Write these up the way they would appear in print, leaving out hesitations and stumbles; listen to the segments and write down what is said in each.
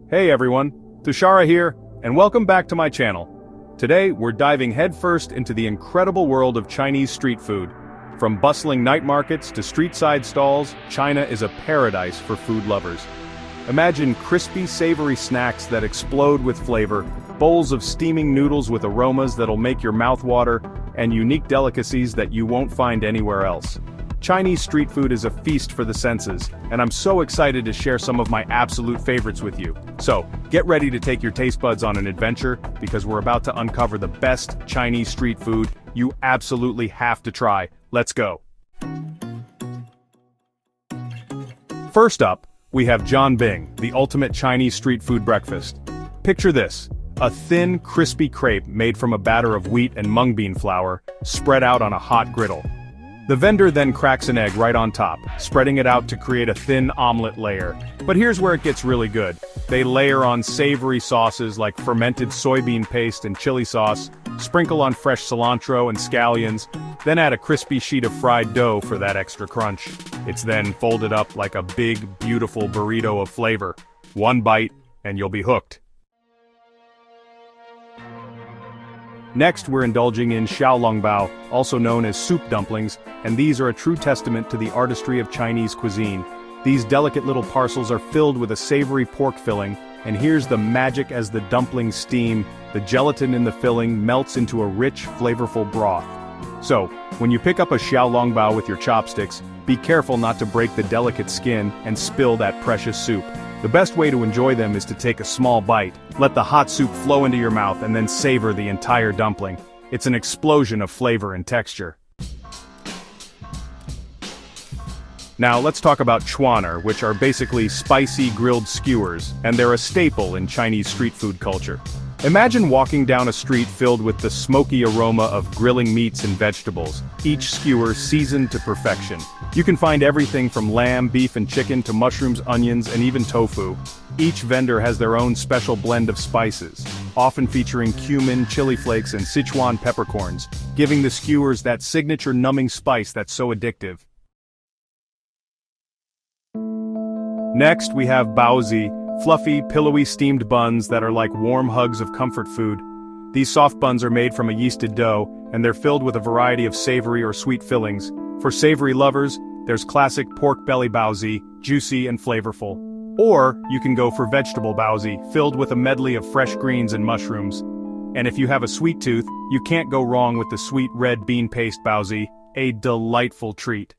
Hey everyone, Tushara here, and welcome back to my channel. Today, we're diving headfirst into the incredible world of Chinese street food. From bustling night markets to street-side stalls, China is a paradise for food lovers. Imagine crispy, savory snacks that explode with flavor, bowls of steaming noodles with aromas that'll make your mouth water, and unique delicacies that you won't find anywhere else. Chinese street food is a feast for the senses, and I'm so excited to share some of my absolute favorites with you. So, get ready to take your taste buds on an adventure, because we're about to uncover the best Chinese street food you absolutely have to try. Let's go. First up, we have Jianbing, the ultimate Chinese street food breakfast. Picture this, a thin, crispy crepe made from a batter of wheat and mung bean flour, spread out on a hot griddle. The vendor then cracks an egg right on top, spreading it out to create a thin omelet layer. But here's where it gets really good. They layer on savory sauces like fermented soybean paste and chili sauce, sprinkle on fresh cilantro and scallions, then add a crispy sheet of fried dough for that extra crunch. It's then folded up like a big, beautiful burrito of flavor. One bite, and you'll be hooked. Next, we're indulging in Xiaolongbao, also known as soup dumplings, and these are a true testament to the artistry of Chinese cuisine. These delicate little parcels are filled with a savory pork filling, and here's the magic: as the dumplings steam, the gelatin in the filling melts into a rich, flavorful broth. So, when you pick up a Xiaolongbao with your chopsticks, be careful not to break the delicate skin and spill that precious soup. The best way to enjoy them is to take a small bite, let the hot soup flow into your mouth, and then savor the entire dumpling. It's an explosion of flavor and texture. Now let's talk about Chuan'r, which are basically spicy grilled skewers, and they're a staple in Chinese street food culture. Imagine walking down a street filled with the smoky aroma of grilling meats and vegetables, each skewer seasoned to perfection. You can find everything from lamb, beef and chicken to mushrooms, onions, and even tofu. Each vendor has their own special blend of spices, often featuring cumin, chili flakes, and Sichuan peppercorns, giving the skewers that signature numbing spice that's so addictive. Next, we have baozi, fluffy, pillowy steamed buns that are like warm hugs of comfort food. These soft buns are made from a yeasted dough, and they're filled with a variety of savory or sweet fillings. For savory lovers, there's classic pork belly baozi, juicy and flavorful. Or, you can go for vegetable baozi, filled with a medley of fresh greens and mushrooms. And if you have a sweet tooth, you can't go wrong with the sweet red bean paste baozi, a delightful treat.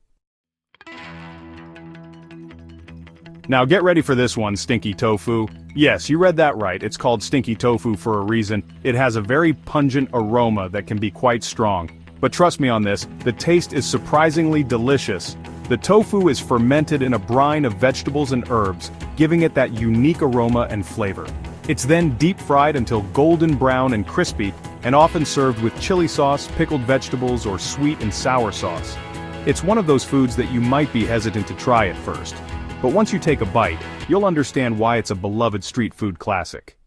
Now get ready for this one, stinky tofu. Yes, you read that right, it's called stinky tofu for a reason. It has a very pungent aroma that can be quite strong. But trust me on this, the taste is surprisingly delicious. The tofu is fermented in a brine of vegetables and herbs, giving it that unique aroma and flavor. It's then deep fried until golden brown and crispy, and often served with chili sauce, pickled vegetables, or sweet and sour sauce. It's one of those foods that you might be hesitant to try at first. But once you take a bite, you'll understand why it's a beloved street food classic.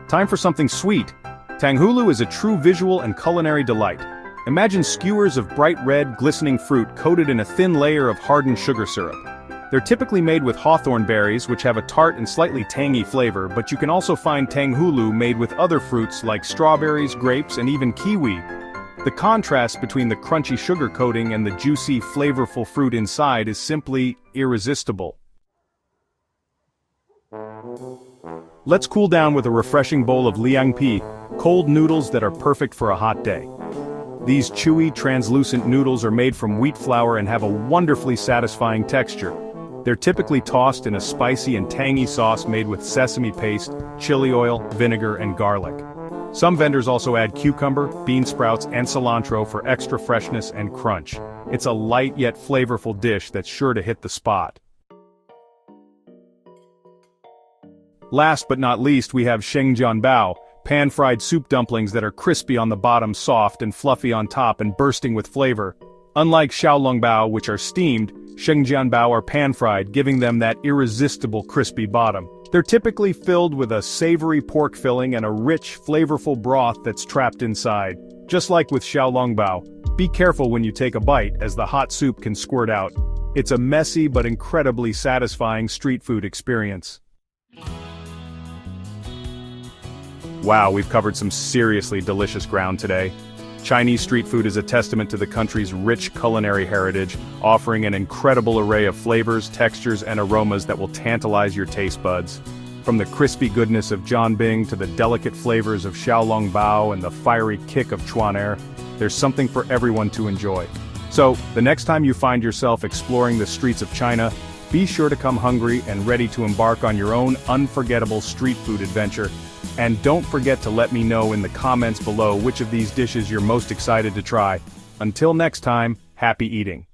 Time for something sweet. Tanghulu is a true visual and culinary delight. Imagine skewers of bright red, glistening fruit coated in a thin layer of hardened sugar syrup. They're typically made with hawthorn berries, which have a tart and slightly tangy flavor, but you can also find tanghulu made with other fruits like strawberries, grapes, and even kiwi. The contrast between the crunchy sugar coating and the juicy, flavorful fruit inside is simply irresistible. Let's cool down with a refreshing bowl of liangpi, cold noodles that are perfect for a hot day. These chewy, translucent noodles are made from wheat flour and have a wonderfully satisfying texture. They're typically tossed in a spicy and tangy sauce made with sesame paste, chili oil, vinegar, and garlic. Some vendors also add cucumber, bean sprouts, and cilantro for extra freshness and crunch. It's a light yet flavorful dish that's sure to hit the spot. Last but not least, we have Jianbing, pan-fried soup dumplings that are crispy on the bottom, soft and fluffy on top, and bursting with flavor. Unlike Xiaolongbao, which are steamed, Jianbing are pan-fried, giving them that irresistible crispy bottom. They're typically filled with a savory pork filling and a rich, flavorful broth that's trapped inside. Just like with Xiaolongbao, be careful when you take a bite, as the hot soup can squirt out. It's a messy but incredibly satisfying street food experience. Wow, we've covered some seriously delicious ground today. Chinese street food is a testament to the country's rich culinary heritage, offering an incredible array of flavors, textures, and aromas that will tantalize your taste buds. From the crispy goodness of Jianbing to the delicate flavors of Xiaolongbao and the fiery kick of Chuan'r, there's something for everyone to enjoy. So, the next time you find yourself exploring the streets of China, be sure to come hungry and ready to embark on your own unforgettable street food adventure. And don't forget to let me know in the comments below which of these dishes you're most excited to try. Until next time, happy eating.